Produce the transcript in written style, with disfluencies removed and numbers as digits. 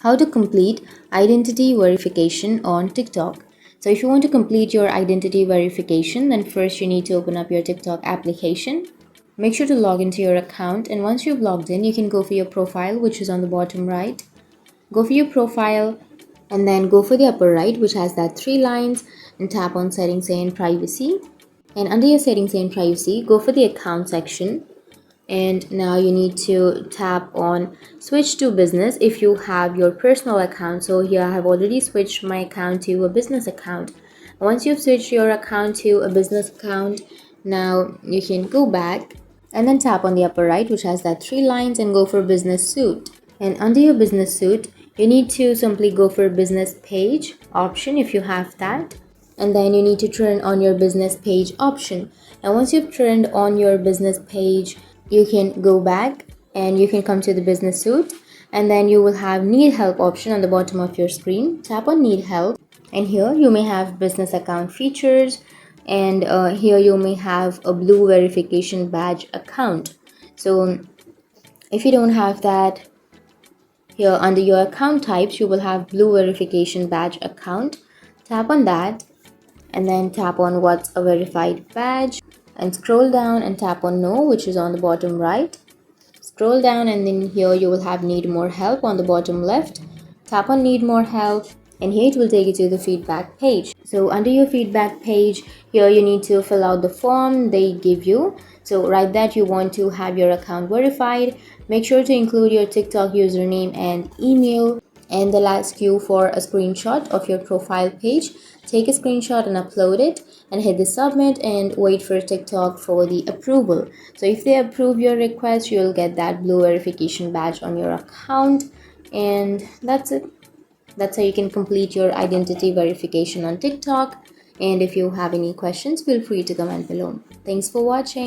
How to complete identity verification on TikTok. So if you want to complete your identity verification, then first you need to open up your TikTok application. Make sure to log into your account, and once you've logged in, you can go for your profile, which is on the bottom right. Go for your profile and then go for the upper right, which has that three lines, and tap on settings and privacy. And under your settings and privacy, go for the account section, and now you need to tap on switch to business if you have your personal account. So here I have already switched my account to a business account. Once you've switched your account to a business account, now you can go back and then tap on the upper right, which has that three lines, and go for business suite. And under your business suite, you need to simply go for business page option if you have that, and then you need to turn on your business page option. And once you've turned on your business page, you can go back and you can come to the business suite, and then you will have need help option on the bottom of your screen. Tap on need help, and here you may have business account features, and here you may have a blue verification badge account. So if you don't have that, here under your account types you will have blue verification badge account. Tap on that and then tap on what's a verified badge, and scroll down and tap on no, which is on the bottom right. Scroll down and then here you will have need more help on the bottom left. Tap on need more help, and here it will take you to the feedback page. So under your feedback page, here you need to fill out the form they give you. So write that you want to have your account verified. Make sure to include your TikTok username and email, and they'll ask you for a screenshot of your profile page. Take a screenshot and upload it, and hit the submit and wait for TikTok for the approval. So if they approve your request, you'll get that blue verification badge on your account, and that's it. That's how you can complete your identity verification on TikTok. And if you have any questions, feel free to comment below. Thanks for watching.